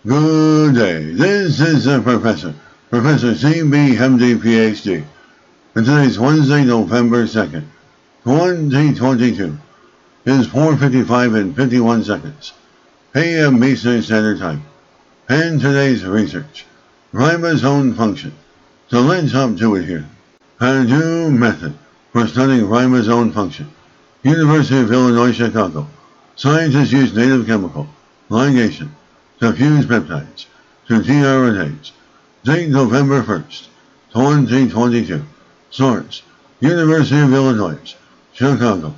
Good day. This is the Professor, Professor CBMD PhD. And today's Wednesday, November 2nd, 2022. It is 4:55 and 51 seconds. AM Eastern Standard Time. And today's research, ribosome function. So let's hop to it here. A new method for studying ribosome function. University of Illinois, Chicago. Scientists use native chemical, ligation, to fuse peptides to tRNAs. Date November 1st, 2022. Source, University of Illinois, Chicago.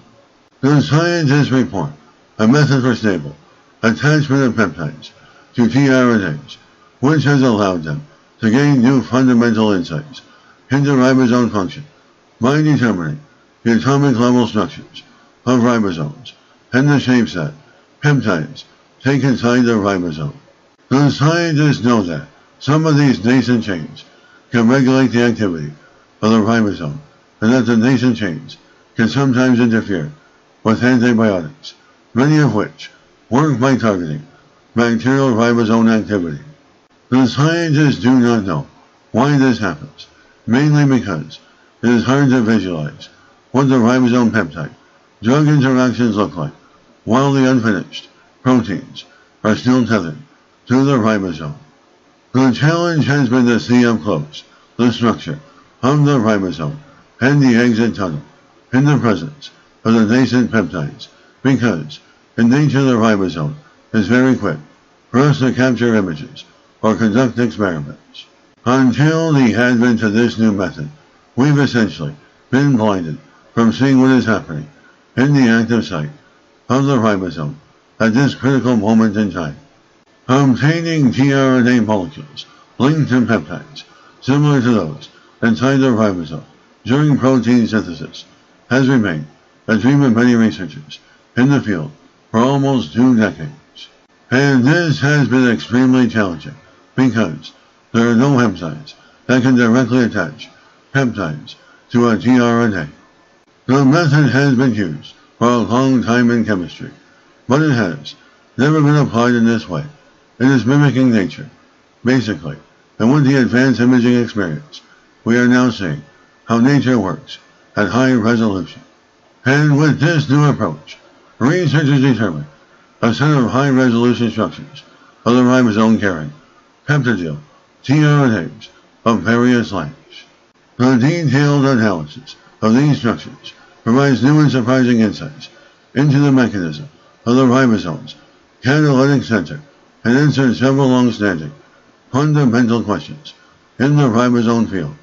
The scientists report a method for stable attachment of peptides to tRNAs, which has allowed them to gain new fundamental insights into ribosome function by determining the atomic level structures of ribosomes and the shapes that peptides take inside the ribosome. The scientists know that some of these nascent chains can regulate the activity of the ribosome, and that the nascent chains can sometimes interfere with antibiotics, many of which work by targeting bacterial ribosome activity. The scientists do not know why this happens, mainly because it is hard to visualize what the ribosome peptide drug interactions look like, while the unfinished proteins are still tethered to the ribosome. The challenge has been to see up close the structure of the ribosome and the exit tunnel in the presence of the nascent peptides, because in nature the ribosome is very quick for us to capture images or conduct experiments. Until the advent of this new method, we've essentially been blinded from seeing what is happening in the active site of the ribosome at this critical moment in time. Obtaining tRNA molecules linked to peptides, similar to those inside the ribosome during protein synthesis, has remained a dream of many researchers in the field for almost 2 decades. And this has been extremely challenging because there are no enzymes that can directly attach peptides to a tRNA. The method has been used for a long time in chemistry, but it has never been applied in this way. It is mimicking nature, basically, and with the advanced imaging experience, we are now seeing how nature works at high resolution. And with this new approach, researchers determined a set of high-resolution structures of the ribosome carrying peptidyl tRNAs of various lengths. The detailed analysis of these structures provides new and surprising insights into the mechanism of the ribosome's catalytic center and answers several long-standing fundamental questions in the ribosome field.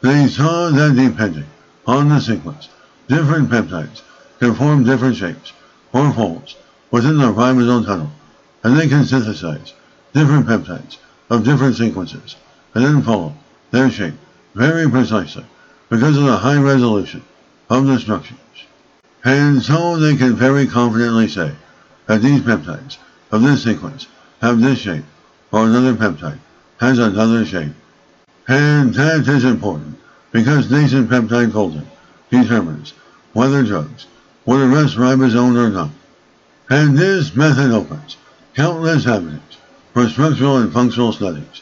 They saw that depending on the sequence, different peptides can form different shapes or folds within the ribosome tunnel, and they can synthesize different peptides of different sequences and then follow their shape very precisely because of the high resolution of the structures. And so they can very confidently say that these peptides of this sequence have this shape, or another peptide has another shape. And that is important because nascent peptide folding determines whether drugs will arrest ribosomes or not. And this method opens countless avenues for structural and functional studies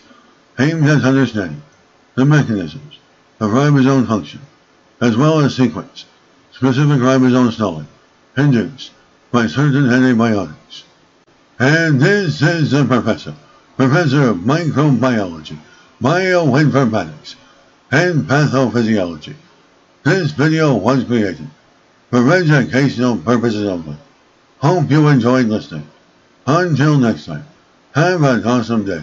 aimed at understanding the mechanisms of ribosome function, as well as sequence-specific ribosome stalling induced by certain antibiotics. And this is the Professor, Professor of Microbiology, Bioinformatics, and Pathophysiology. This video was created for educational purposes only. Hope you enjoyed listening. Until next time, have an awesome day.